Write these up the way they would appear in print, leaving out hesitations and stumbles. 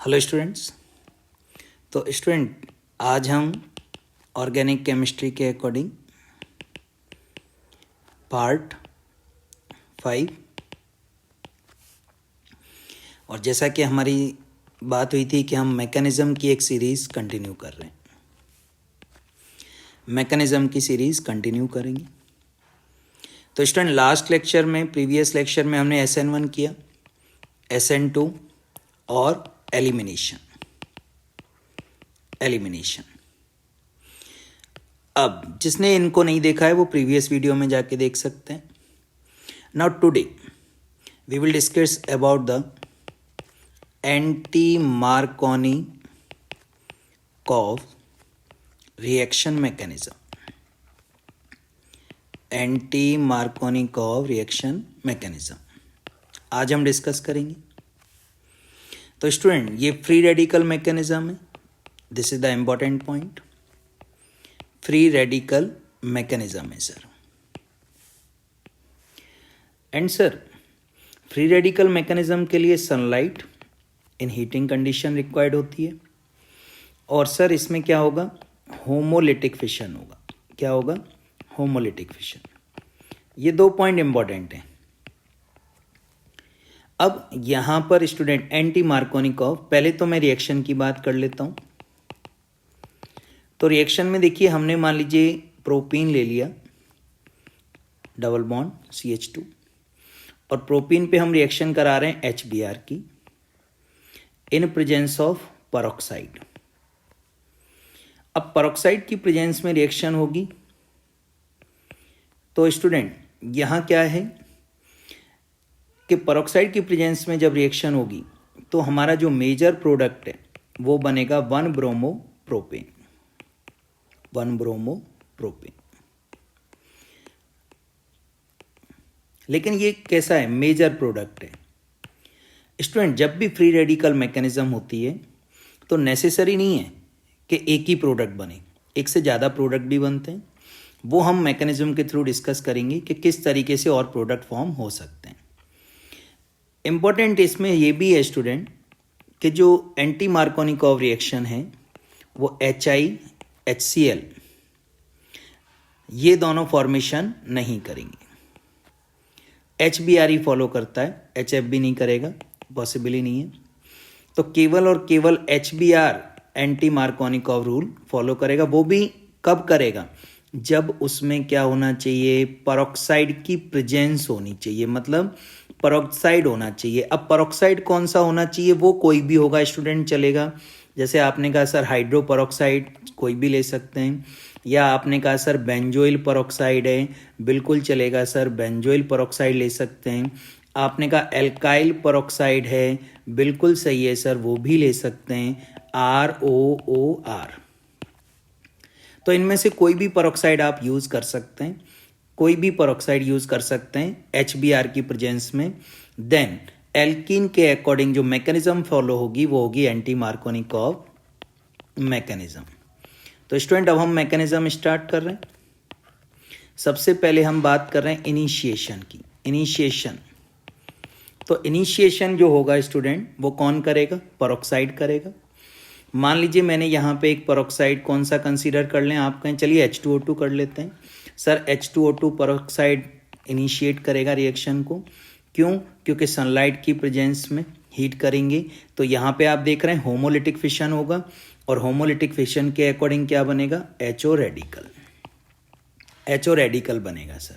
Hello students. तो student आज हम ऑर्गेनिक केमिस्ट्री के अकॉर्डिंग पार्ट 5 और जैसा कि हमारी बात हुई थी कि हम मैकेनिज़्म की एक सीरीज़ कंटिन्यू कर रहे हैं, मैकेनिज़्म की सीरीज़ कंटिन्यू करेंगे। तो स्टूडेंट लास्ट लेक्चर में, प्रीवियस लेक्चर में हमने SN1 किया, SN2 और एलिमिनेशन। अब जिसने इनको नहीं देखा है वो प्रीवियस वीडियो में जाके देख सकते हैं। Now today we will discuss about the anti Markovnikov reaction mechanism. Anti Markovnikov reaction mechanism आज हम डिस्कस करेंगे। तो स्टूडेंट ये फ्री रेडिकल मैकेनिज्म है, this is the important point. Free radical mechanism है sir. And sir free radical mechanism के लिए sunlight in heating condition required होती है और सर इसमें क्या होगा, होमोलिटिक फिशन होगा। क्या होगा? Homolytic fission. ये दो पॉइंट इंपॉर्टेंट हैं। अब यहां पर स्टूडेंट एंटी मार्कोनिकॉव, पहले तो मैं रिएक्शन की बात कर लेता हूं। तो रिएक्शन में देखिए हमने मान लीजिए प्रोपीन ले लिया, डबल बॉन्ड CH2, और प्रोपीन पे हम रिएक्शन करा रहे हैं HBr की इन प्रेजेंस ऑफ परऑक्साइड। अब परऑक्साइड की प्रेजेंस में रिएक्शन होगी तो स्टूडेंट यहां क्या है कि परऑक्साइड की प्रेजेंस में जब रिएक्शन होगी तो हमारा जो मेजर प्रोडक्ट है वो बनेगा 1-ब्रोमोप्रोपेन। 1-ब्रोमोप्रोपेन। लेकिन ये कैसा है? मेजर प्रोडक्ट है। स्टूडेंट जब भी फ्री रेडिकल मैकेनिज्म होती है तो नेसेसरी नहीं है कि एक ही प्रोडक्ट बने, एक से ज़्यादा प्रोडक्ट भी बनते हैं। वो हम मैकेनिज्म के थ्रू डिस्कस करेंगे कि किस तरीके से और प्रोडक्ट फॉर्म हो सकते हैं। इम्पॉर्टेंट इसमें ये भी है स्टूडेंट कि जो एंटी मार्कोनिकॉव रिएक्शन है वो HiHCl ये दोनों फॉर्मेशन नहीं करेंगे। HBr ही फॉलो करता है, HF भी नहीं करेगा, पॉसिबल ही नहीं है। तो केवल और केवल HBr anti Markovnikov rule follow करेगा। वो भी कब करेगा? जब उसमें क्या होना चाहिए, परऑक्साइड की प्रेजेंस होनी चाहिए, मतलब परऑक्साइड होना चाहिए। अब परऑक्साइड कौन सा होना चाहिए? वो कोई भी होगा स्टूडेंट, चलेगा। जैसे आपने कहा सर हाइड्रो परऑक्साइड, कोई भी ले सकते हैं। या आपने कहा सर बेंजोइल परऑक्साइड है, बिल्कुल चलेगा सर, बेंजोइल परऑक्साइड ले सकते हैं। आपने कहा एल्काइल परऑक्साइड है, बिल्कुल सही है सर, वो भी ले सकते हैं, ROOR। तो इनमें से कोई भी परऑक्साइड आप यूज़ कर सकते हैं, कोई भी परऑक्साइड यूज़ कर सकते हैं HBr की प्रेजेंस में। देन एल्कीन के अकॉर्डिंग जो मैकेनिज्म फॉलो होगी वो होगी एंटी मार्कोनिकॉव मैकेनिज्म। तो स्टूडेंट अब हम मैकेनिज्म स्टार्ट कर रहे हैं। सबसे पहले हम बात कर रहे हैं इनिशिएशन की। इनिशिएशन, तो इनिशिएशन जो होगा स्टूडेंट वो कौन करेगा? परऑक्साइड करेगा। मान लीजिए मैंने यहाँ पे एक परऑक्साइड कौन सा कंसीडर कर लें, आप कहें चलिए H2O2 कर लेते हैं। सर H2O2 परऑक्साइड इनिशिएट करेगा रिएक्शन को। क्यों? क्योंकि सनलाइट की प्रेजेंस में हीट करेंगे। तो यहाँ पे आप देख रहे हैं होमोलिटिक फिशन होगा और होमोलिटिक फिशन के अकॉर्डिंग क्या बनेगा? HO radical. HO रेडिकल बनेगा सर।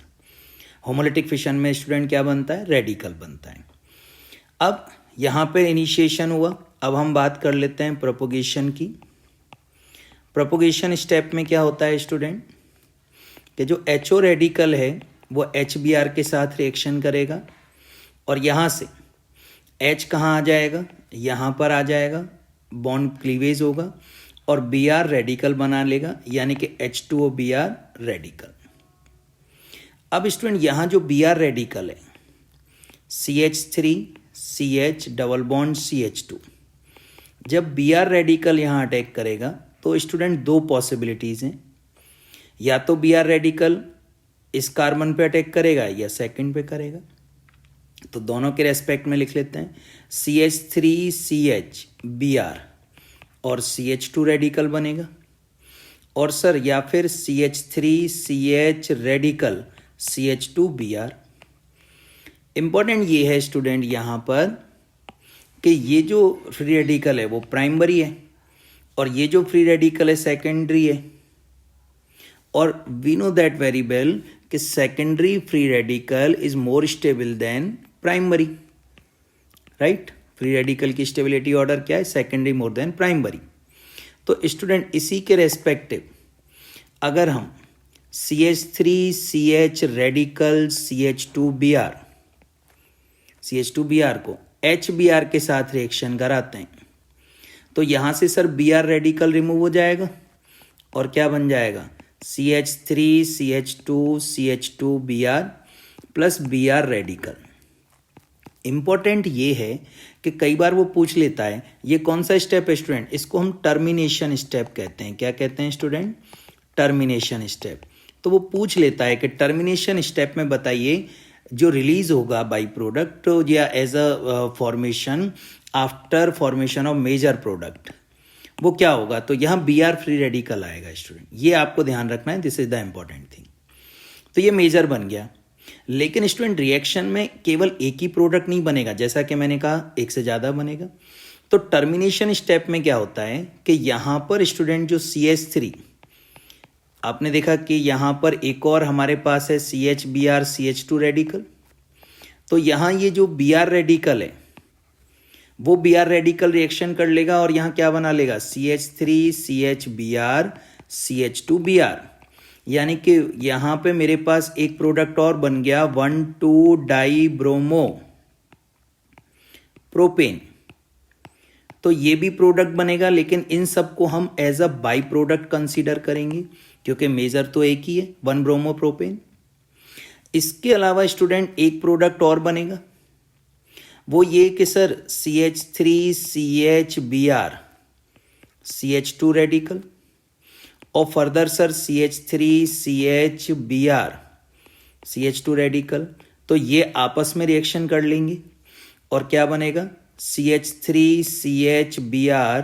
होमोलिटिक फिशन में स्टूडेंट क्या बनता है? रेडिकल बनता है। अब यहाँ पे इनिशिएशन हुआ। अब हम बात कर लेते हैं प्रोपोगेशन की। प्रोपोगेशन स्टेप में क्या होता है स्टूडेंट कि जो HO रेडिकल है वो HBr के साथ रिएक्शन करेगा और यहाँ से H कहाँ आ जाएगा? यहाँ पर आ जाएगा, बॉन्ड क्लीवेज होगा और Br रेडिकल बना लेगा, यानी कि H2O-Br रेडिकल। अब स्टूडेंट यहाँ जो Br रेडिकल है CH3CH डबल बॉन्ड CH2, जब Br रेडिकल यहाँ अटैक करेगा तो स्टूडेंट दो पॉसिबिलिटीज़ हैं। या तो Br रेडिकल इस कार्बन पे अटैक करेगा या सेकंड पे करेगा। तो दोनों के रेस्पेक्ट में लिख लेते हैं, CH3CH और CH2 रेडिकल बनेगा। और सर या फिर CH3CH रेडिकल CH2Br। इंपॉर्टेंट ये है स्टूडेंट यहाँ पर कि ये जो फ्री रेडिकल है वो प्राइमरी है और ये जो फ्री रेडिकल है सेकेंडरी है। और we know that very well कि secondary free radical is more stable than primary, right. Free radical की स्टेबिलिटी ऑर्डर क्या है, सेकेंडरी मोर देन प्राइमरी। तो स्टूडेंट इसी के रेस्पेक्टिव अगर हम CH3CH रेडिकल CH2Br को HBr के साथ रिएक्शन कराते हैं तो यहां से सर Br रेडिकल रिमूव हो जाएगा और क्या बन जाएगा, CH3CH2CH2Br plus Br radical. Important ये है कि कई बार वो पूछ लेता है ये कौन सा स्टेप है स्टूडेंट, इसको हम टर्मिनेशन स्टेप कहते हैं। क्या कहते हैं स्टूडेंट, टर्मिनेशन स्टेप। तो वो पूछ लेता है कि टर्मिनेशन स्टेप में बताइए जो रिलीज होगा बाई प्रोडक्ट या as a formation after formation of major product वो क्या होगा। तो यहाँ Br फ्री रेडिकल आएगा स्टूडेंट, ये आपको ध्यान रखना है, this is the important thing. तो ये मेजर बन गया। लेकिन स्टूडेंट रिएक्शन में केवल एक ही प्रोडक्ट नहीं बनेगा, जैसा कि मैंने कहा एक से ज़्यादा बनेगा। तो टर्मिनेशन स्टेप में क्या होता है कि यहाँ पर स्टूडेंट जो CH3 आपने देखा कि यहाँ पर एक और हमारे पास है CHBr CH2 रेडिकल। तो यहाँ ये जो Br रेडिकल है वो Br रेडिकल रिएक्शन कर लेगा और यहाँ क्या बना लेगा, CH3CHBr CH2Br। यानी कि यहाँ पे मेरे पास एक प्रोडक्ट और बन गया 1,2-डाइब्रोमो प्रोपेन। तो ये भी प्रोडक्ट बनेगा, लेकिन इन सबको हम as a by product consider करेंगे क्योंकि मेजर तो एक ही है 1 ब्रोमो प्रोपेन। इसके अलावा स्टूडेंट एक प्रोडक्ट और बनेगा, वो ये कि सर CH3CHBr CH2 रेडिकल और further sir CH3CHBr CH2 radical. तो ये आपस में रिएक्शन कर लेंगे और क्या बनेगा, CH3CHBr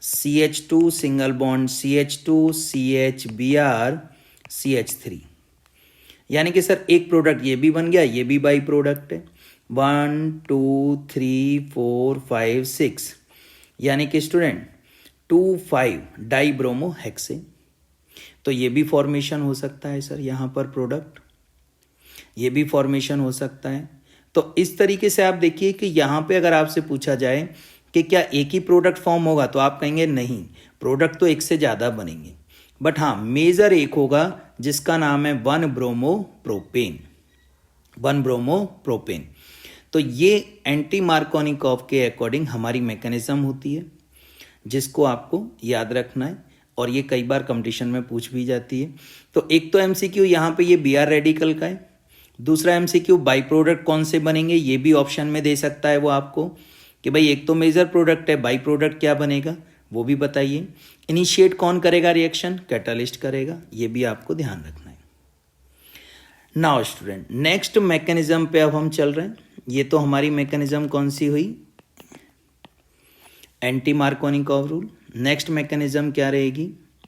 CH2 single bond CH2 CHBr CH3। यानी कि सर एक प्रोडक्ट ये भी बन गया, ये भी बाई प्रोडक्ट है। 1 2 3 4 5 6 यानी कि स्टूडेंट 2,5-डाइब्रोमो हेक्सेन। तो ये भी फॉर्मेशन हो सकता है सर, यहाँ पर प्रोडक्ट ये भी फॉर्मेशन हो सकता है। तो इस तरीके से आप देखिए कि यहाँ पे अगर आपसे पूछा जाए कि क्या एक ही प्रोडक्ट फॉर्म होगा तो आप कहेंगे नहीं, प्रोडक्ट तो एक से ज़्यादा बनेंगे, बट हाँ मेजर एक होगा जिसका नाम है 1 ब्रोमो प्रोपेन। तो ये एंटी मार्कोनिकॉफ के अकॉर्डिंग हमारी मैकेनिज्म होती है जिसको आपको याद रखना है और ये कई बार कंपटीशन में पूछ भी जाती है। तो एक तो एमसीक्यू यहाँ पे ये Br रेडिकल का है, दूसरा एमसीक्यू बाई प्रोडक्ट कौन से बनेंगे ये भी ऑप्शन में दे सकता है वो आपको कि भाई एक तो मेजर प्रोडक्ट है, बाई प्रोडक्ट क्या बनेगा वो भी बताइए। इनिशिएट कौन करेगा रिएक्शन, कैटालिस्ट करेगा, ये भी आपको ध्यान रखना है। नाउ स्टूडेंट नेक्स्ट मैकेनिज्म पे अब हम चल रहे हैं। ये तो हमारी मैकेनिज्म कौन सी हुई, anti Markovnikov rule. Next mechanism क्या रहेगी,